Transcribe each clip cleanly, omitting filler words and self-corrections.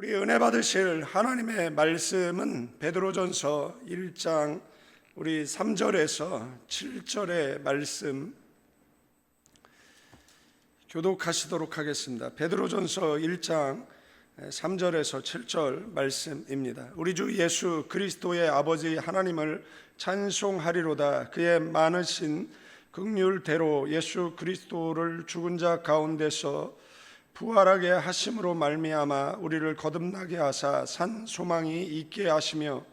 우리 은혜 받으실 하나님의 말씀은 베드로전서 1장 우리 3절에서 7절의 말씀 교독하시도록 하겠습니다. 베드로전서 1장 3절에서 7절 말씀입니다. 우리 주 예수 그리스도의 아버지 하나님을 찬송하리로다. 그의 많으신 긍휼대로 예수 그리스도를 죽은 자 가운데서 부활하게 하심으로 말미암아 우리를 거듭나게 하사 산 소망이 있게 하시며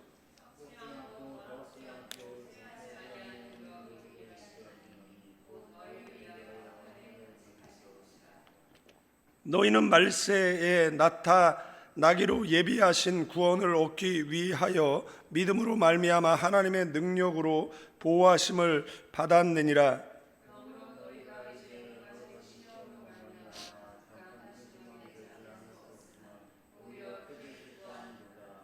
너희는 말세에 나타나기로 예비하신 구원을 얻기 위하여 믿음으로 말미암아 하나님의 능력으로 보호하심을 받았느니라.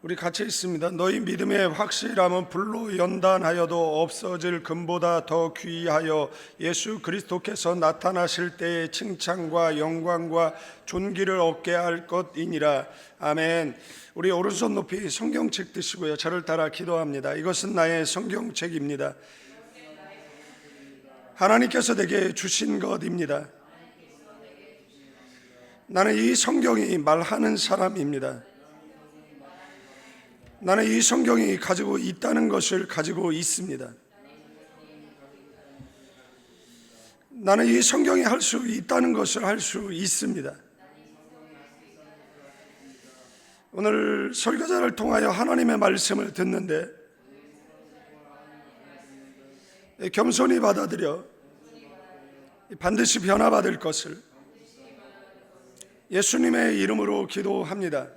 우리 같이 있습니다. 너희 믿음의 확실함은 불로 연단하여도 없어질 금보다 더 귀하여 예수 그리스도께서 나타나실 때의 칭찬과 영광과 존귀를 얻게 할 것이니라. 아멘. 우리 오른손 높이 성경책 드시고요, 저를 따라 기도합니다. 이것은 나의 성경책입니다. 하나님께서 내게 주신 것입니다. 나는 이 성경이 말하는 사람입니다. 나는 이 성경이 가지고 있다는 것을 가지고 있습니다. 나는 이 성경이 할 수 있다는 것을 할 수 있습니다. 오늘 설교자를 통하여 하나님의 말씀을 듣는데 겸손히 받아들여 반드시 변화받을 것을 예수님의 이름으로 기도합니다.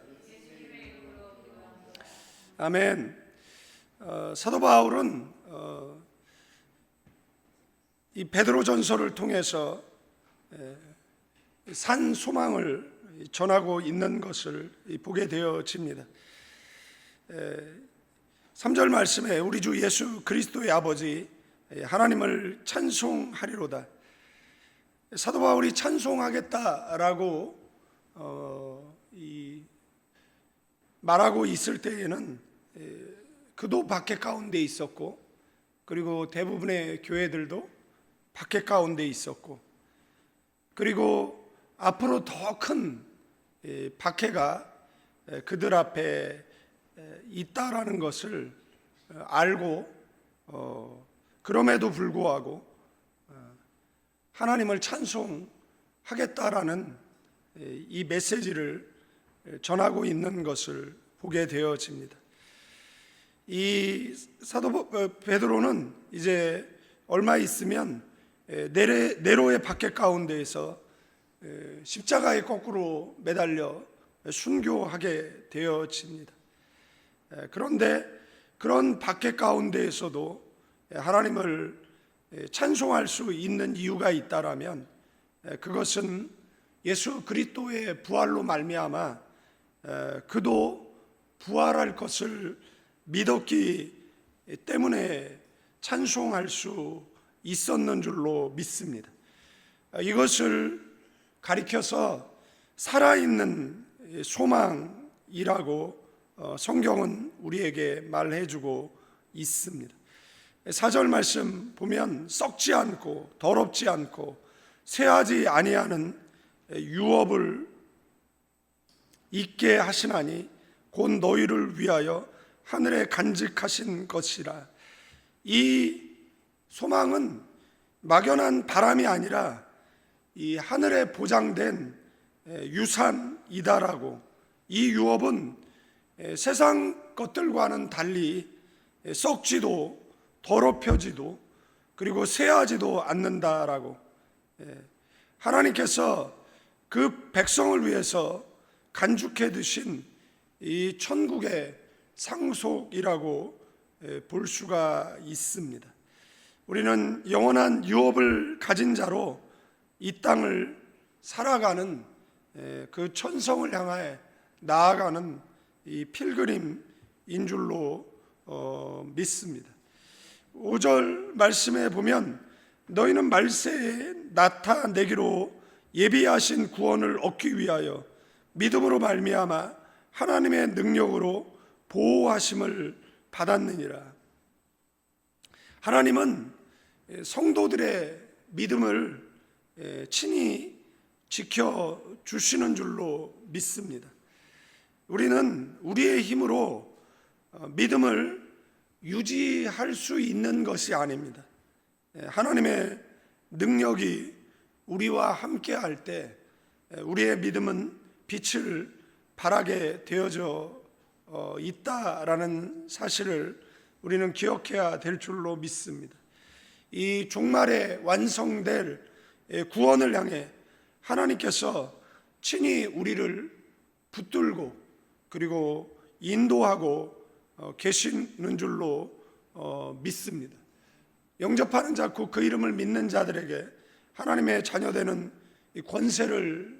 아멘. 사도 바울은 이 베드로전서를 통해서 산 소망을 전하고 있는 것을 보게 되어집니다. 3절 말씀에 우리 주 예수 그리스도의 아버지 하나님을 찬송하리로다. 사도 바울이 찬송하겠다라고 말하고 있을 때에는 그도 박해 가운데 있었고, 그리고 대부분의 교회들도 박해 가운데 있었고, 그리고 앞으로 더 큰 박해가 그들 앞에 있다라는 것을 알고, 그럼에도 불구하고 하나님을 찬송하겠다라는 이 메시지를 전하고 있는 것을 보게 되어집니다. 이 사도 베드로는 이제 얼마 있으면 네로의 박해 가운데에서 십자가에 거꾸로 매달려 순교하게 되어집니다. 그런데 그런 박해 가운데에서도 하나님을 찬송할 수 있는 이유가 있다라면 그것은 예수 그리스도의 부활로 말미암아 그도 부활할 것을 믿었기 때문에 찬송할 수 있었는 줄로 믿습니다. 이것을 가리켜서 살아있는 소망이라고 성경은 우리에게 말해주고 있습니다. 4절 말씀 보면 썩지 않고 더럽지 않고 쇠하지 아니하는 유업을 있게 하시나니 곧 너희를 위하여 하늘에 간직하신 것이라. 이 소망은 막연한 바람이 아니라 이 하늘에 보장된 유산이다라고. 이 유업은 세상 것들과는 달리 썩지도 더럽혀지도 그리고 쇠하지도 않는다라고. 하나님께서 그 백성을 위해서 간직해 두신 이 천국의 상속이라고 볼 수가 있습니다. 우리는 영원한 유업을 가진 자로 이 땅을 살아가는 그 천성을 향해 나아가는 이 필그림인 줄로 믿습니다. 5절 말씀에 보면 너희는 말세에 나타내기로 예비하신 구원을 얻기 위하여 믿음으로 말미암아 하나님의 능력으로 보호하심을 받았느니라. 하나님은 성도들의 믿음을 친히 지켜주시는 줄로 믿습니다. 우리는 우리의 힘으로 믿음을 유지할 수 있는 것이 아닙니다. 하나님의 능력이 우리와 함께 할 때 우리의 믿음은 빛을 발하게 되어져 있다라는 사실을 우리는 기억해야 될 줄로 믿습니다. 이 종말에 완성될 구원을 향해 하나님께서 친히 우리를 붙들고 그리고 인도하고 계시는 줄로 믿습니다. 영접하는 자 곧 그 이름을 믿는 자들에게 하나님의 자녀되는 권세를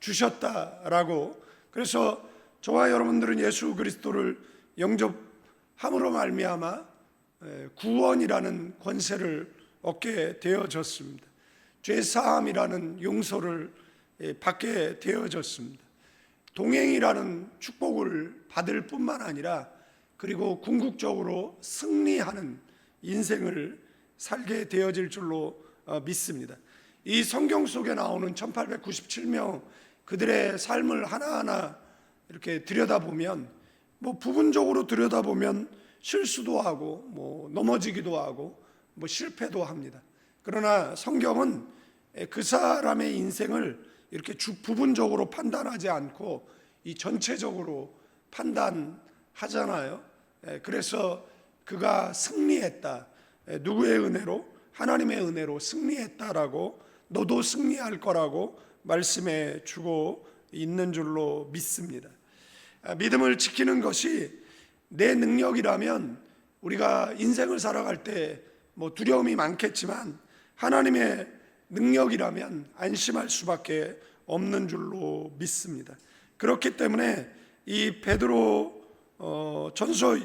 주셨다라고, 그래서 저와 여러분들은 예수 그리스도를 영접함으로 말미암아 구원이라는 권세를 얻게 되어졌습니다. 죄사함이라는 용서를 받게 되어졌습니다. 동행이라는 축복을 받을 뿐만 아니라 그리고 궁극적으로 승리하는 인생을 살게 되어질 줄로 믿습니다. 이 성경 속에 나오는 1897명 그들의 삶을 하나하나 이렇게 들여다보면 부분적으로 들여다보면 실수도 하고 넘어지기도 하고 실패도 합니다. 그러나 성경은 그 사람의 인생을 이렇게 부분적으로 판단하지 않고 이 전체적으로 판단하잖아요. 그래서 그가 승리했다. 누구의 은혜로? 하나님의 은혜로 승리했다라고, 너도 승리할 거라고 말씀해 주고 있는 줄로 믿습니다. 믿음을 지키는 것이 내 능력이라면 우리가 인생을 살아갈 때 두려움이 많겠지만 하나님의 능력이라면 안심할 수밖에 없는 줄로 믿습니다. 그렇기 때문에 이 베드로 전서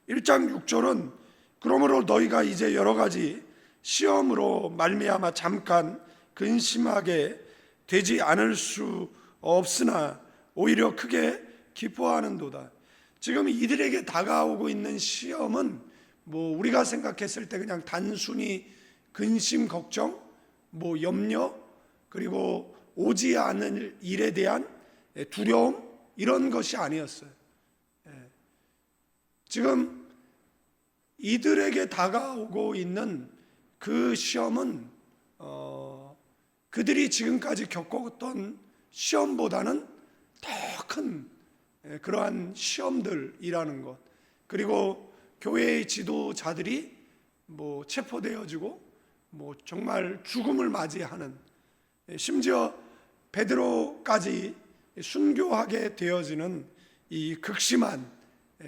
1장 6절은 그러므로 너희가 이제 여러 가지 시험으로 말미암아 잠깐 근심하게 되지 않을 수 없으나 오히려 크게 기뻐하는도다. 지금 이들에게 다가오고 있는 시험은 우리가 생각했을 때 그냥 단순히 근심, 걱정, 염려, 그리고 오지 않을 일에 대한 두려움, 이런 것이 아니었어요. 지금 이들에게 다가오고 있는 그 시험은 그들이 지금까지 겪었던 시험보다는 더 큰 그러한 시험들이라는 것, 그리고 교회의 지도자들이 체포되어지고 정말 죽음을 맞이하는, 심지어 베드로까지 순교하게 되어지는 이 극심한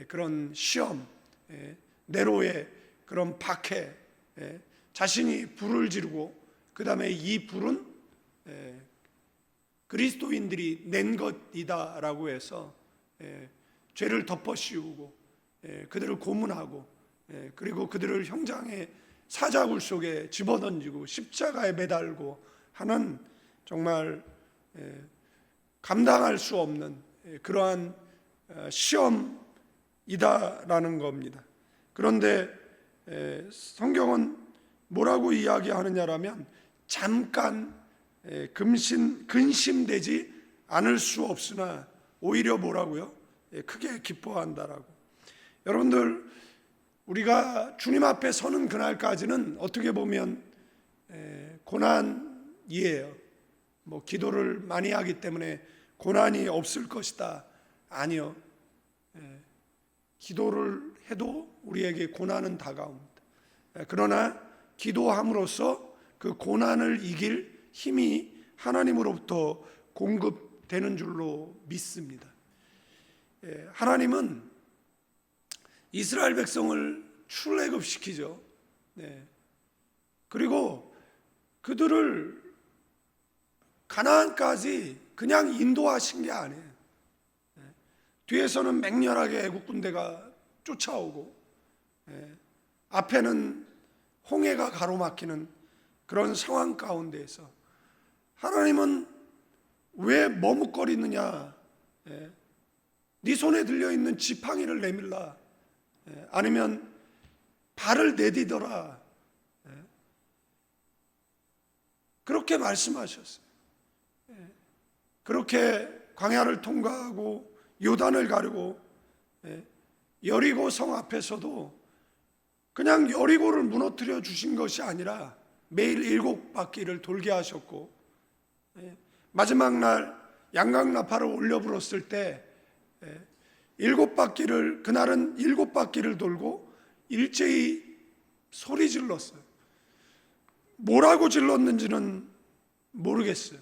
그런 시험, 네로의 그런 박해, 자신이 불을 지르고 그 다음에 이 불은 그리스도인들이 낸 것이다라고 해서 죄를 덮어씌우고 그들을 고문하고 그리고 그들을 형장의 사자굴 속에 집어던지고 십자가에 매달고 하는 정말 감당할 수 없는 그러한 시험이다라는 겁니다. 그런데 성경은 뭐라고 이야기하느냐라면 잠깐 근심되지 않을 수 없으나 오히려 뭐라고요? 크게 기뻐한다라고. 여러분들, 우리가 주님 앞에 서는 그날까지는 어떻게 보면 고난이에요. 기도를 많이 하기 때문에 고난이 없을 것이다. 아니요. 기도를 해도 우리에게 고난은 다가옵니다. 그러나 기도함으로써 그 고난을 이길 힘이 하나님으로부터 공급되는 줄로 믿습니다. 하나님은 이스라엘 백성을 출애굽시키죠. 그리고 그들을 가나안까지 그냥 인도하신 게 아니에요. 뒤에서는 맹렬하게 애국 군대가 쫓아오고 앞에는 홍해가 가로막히는 그런 상황 가운데에서 하나님은 왜 머뭇거리느냐? 네 손에 들려있는 지팡이를 내밀라. 아니면 발을 내디뎌라. 그렇게 말씀하셨어요. 그렇게 광야를 통과하고 요단을 가르고 여리고 성 앞에서도 그냥 여리고를 무너뜨려 주신 것이 아니라 매일 7바퀴를 돌게 하셨고, 마지막 날 양강나팔을 올려 불었을 때 7바퀴를, 그날은 7바퀴를 돌고 일제히 소리 질렀어요. 뭐라고 질렀는지는 모르겠어요.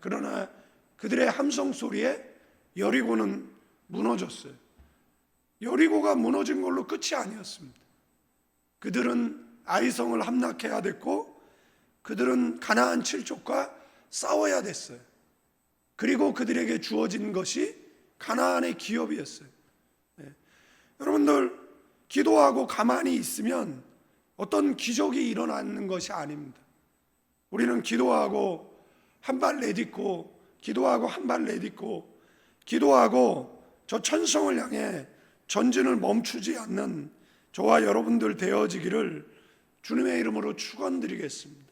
그러나 그들의 함성 소리에 여리고는 무너졌어요. 여리고가 무너진 걸로 끝이 아니었습니다. 그들은 아이성을 함락해야 됐고, 그들은 가나안 7족과 싸워야 됐어요. 그리고 그들에게 주어진 것이 가나안의 기업이었어요. 여러분들, 기도하고 가만히 있으면 어떤 기적이 일어나는 것이 아닙니다. 우리는 기도하고 한 발 내딛고, 기도하고 한 발 내딛고, 기도하고 저 천성을 향해 전진을 멈추지 않는 저와 여러분들 되어지기를 주님의 이름으로 축원드리겠습니다.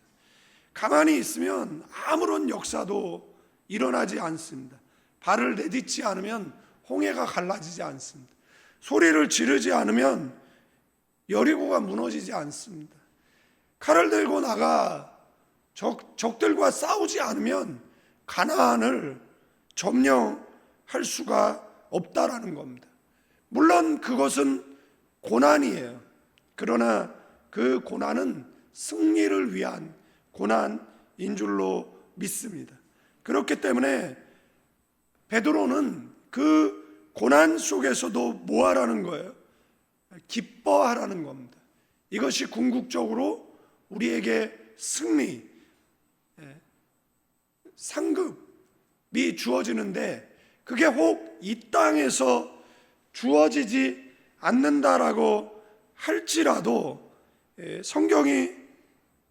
가만히 있으면 아무런 역사도 일어나지 않습니다. 발을 내딛지 않으면 홍해가 갈라지지 않습니다. 소리를 지르지 않으면 여리고가 무너지지 않습니다. 칼을 들고 나가 적들과 싸우지 않으면 가나안을 점령할 수가 없다라는 겁니다. 물론 그것은 고난이에요. 그러나 그 고난은 승리를 위한 고난인 줄로 믿습니다. 그렇기 때문에 베드로는 그 고난 속에서도 뭐 하라는 거예요? 기뻐하라는 겁니다. 이것이 궁극적으로 우리에게 승리, 상급이 주어지는데, 그게 혹 이 땅에서 주어지지 않는다라고 할지라도 성경이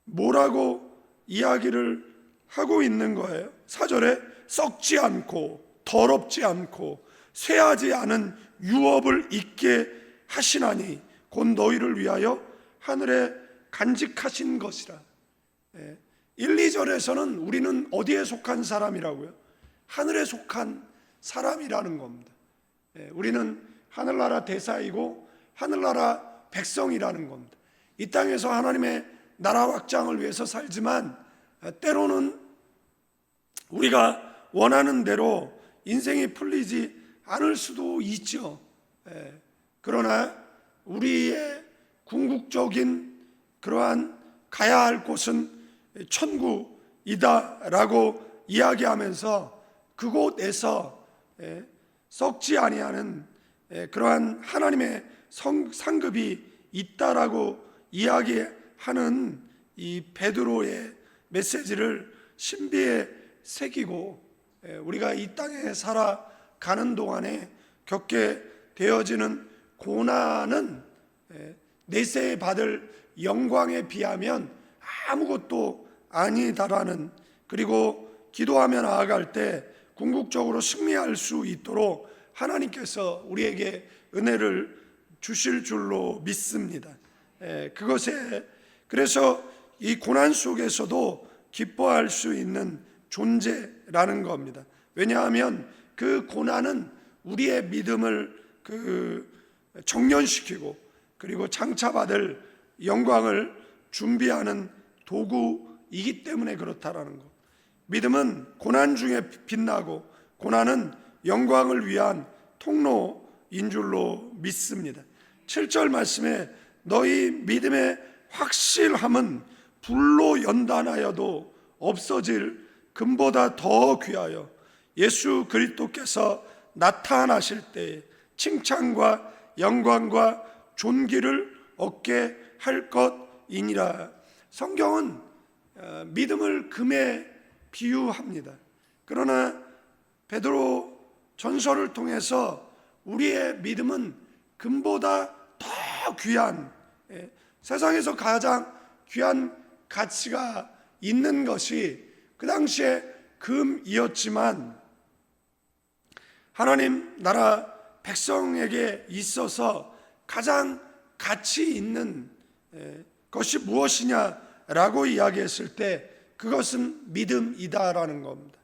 뭐라고 이야기를 하고 있는 거예요? 4절에 썩지 않고 더럽지 않고 쇠하지 않은 유업을 잊게 하시나니 곧 너희를 위하여 하늘에 간직하신 것이라. 1, 2절에서는 우리는 어디에 속한 사람이라고요? 하늘에 속한 사람이라는 겁니다. 우리는 하늘나라 대사이고 하늘나라 백성이라는 겁니다. 이 땅에서 하나님의 나라 확장을 위해서 살지만 때로는 우리가 원하는 대로 인생이 풀리지 않을 수도 있죠. 그러나 우리의 궁극적인 그러한 가야 할 곳은 천국이다라고 이야기하면서 그곳에서 썩지 아니하는 그러한 하나님의 상급이 있다라고 이야기하는 이 베드로의 메시지를 신비에 새기고, 우리가 이 땅에 살아가는 동안에 겪게 되어지는 고난은 내세에 받을 영광에 비하면 아무것도 아니다라는, 그리고 기도하며 나아갈 때 궁극적으로 승리할 수 있도록 하나님께서 우리에게 은혜를 주실 줄로 믿습니다. 그래서 이 고난 속에서도 기뻐할 수 있는 존재라는 겁니다. 왜냐하면 그 고난은 우리의 믿음을 정련시키고, 그리고 장차받을 영광을 준비하는 도구이기 때문에 그렇다라는 것. 믿음은 고난 중에 빛나고, 고난은 영광을 위한 통로인 줄로 믿습니다. 7절 말씀에 너희 믿음의 확실함은 불로 연단하여도 없어질 금보다 더 귀하여 예수 그리스도께서 나타나실 때 칭찬과 영광과 존귀를 얻게 할 것이니라. 성경은 믿음을 금에 비유합니다. 그러나 베드로 전설을 통해서 우리의 믿음은 금보다 더 귀한, 세상에서 가장 귀한 가치가 있는 것이 그 당시에 금이었지만 하나님 나라 백성에게 있어서 가장 가치 있는 것이 무엇이냐라고 이야기했을 때 그것은 믿음이다라는 겁니다.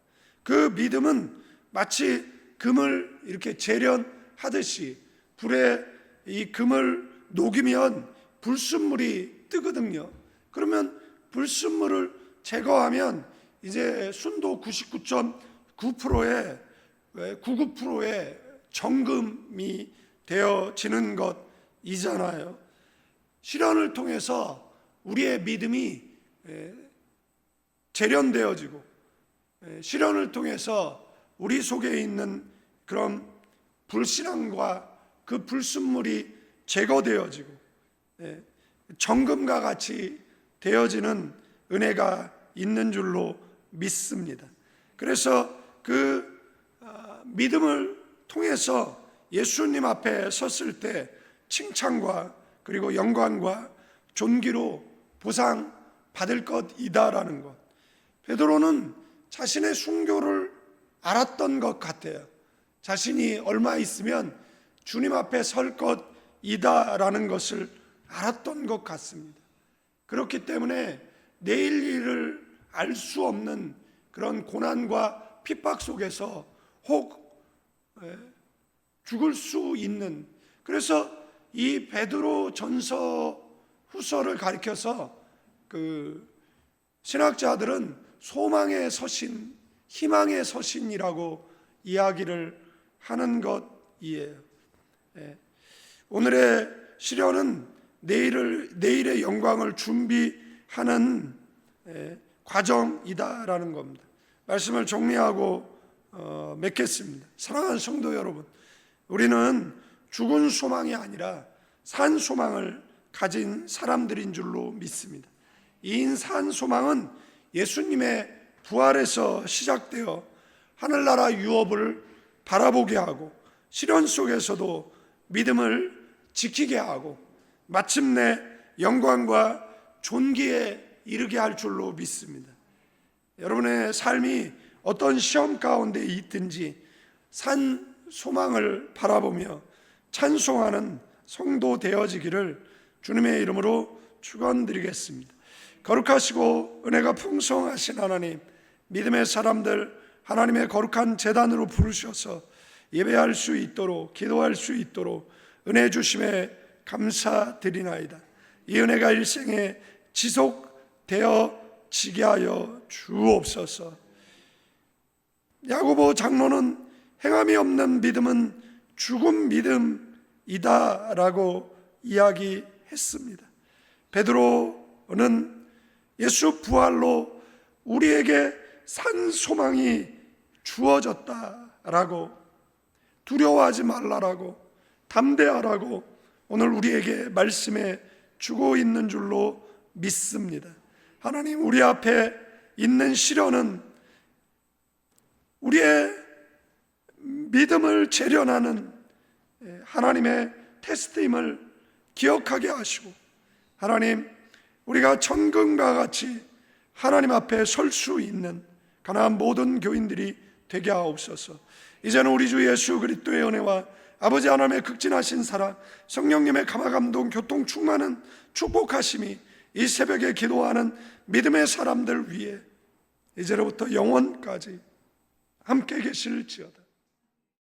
그 믿음은 마치 금을 이렇게 재련하듯이 불에 이 금을 녹이면 불순물이 뜨거든요. 그러면 불순물을 제거하면 이제 순도 99.9%의 99%의 정금이 되어지는 것이잖아요. 시련을 통해서 우리의 믿음이 재련되어지고 시련을 통해서 우리 속에 있는 그런 불신앙과 그 불순물이 제거되어지고 정금과 같이 되어지는 은혜가 있는 줄로 믿습니다. 그래서 그 믿음을 통해서 예수님 앞에 섰을 때 칭찬과 그리고 영광과 존귀로 보상받을 것이다라는 것. 베드로는 자신의 순교를 알았던 것 같아요. 자신이 얼마 있으면 주님 앞에 설 것이다라는 것을 알았던 것 같습니다. 그렇기 때문에 내일 일을 알 수 없는 그런 고난과 핍박 속에서 혹 죽을 수 있는, 그래서 이 베드로 전서 후서를 가리켜서 그 신학자들은 소망의 서신, 희망의 서신이라고 이야기를 하는 것이에요. 오늘의 시련은 내일의 영광을 준비하는 과정이다라는 겁니다. 말씀을 정리하고 맺겠습니다. 사랑하는 성도 여러분, 우리는 죽은 소망이 아니라 산 소망을 가진 사람들인 줄로 믿습니다. 이 산 소망은 예수님의 부활에서 시작되어 하늘나라 유업을 바라보게 하고 시련 속에서도 믿음을 지키게 하고 마침내 영광과 존귀에 이르게 할 줄로 믿습니다. 여러분의 삶이 어떤 시험 가운데 있든지 산 소망을 바라보며 찬송하는 성도 되어지기를 주님의 이름으로 축원드리겠습니다. 거룩하시고 은혜가 풍성하신 하나님, 믿음의 사람들 하나님의 거룩한 제단으로 부르셔서 예배할 수 있도록, 기도할 수 있도록 은혜 주심에 감사드리나이다. 이 은혜가 일생에 지속되어지게 하여 주옵소서. 야고보 장로는 행함이 없는 믿음은 죽은 믿음이다 라고 이야기했습니다. 베드로는 예수 부활로 우리에게 산 소망이 주어졌다라고, 두려워하지 말라라고, 담대하라고 오늘 우리에게 말씀해 주고 있는 줄로 믿습니다. 하나님, 우리 앞에 있는 시련은 우리의 믿음을 재련하는 하나님의 테스트임을 기억하게 하시고, 하나님, 우리가 천금과 같이 하나님 앞에 설 수 있는 가나안 모든 교인들이 되게 하옵소서. 이제는 우리 주 예수 그리스도의 은혜와 아버지 하나님의 극진하신 사랑, 성령님의 감화감동 교통 충만한 축복하심이 이 새벽에 기도하는 믿음의 사람들 위에 이제로부터 영원까지 함께 계실지어다.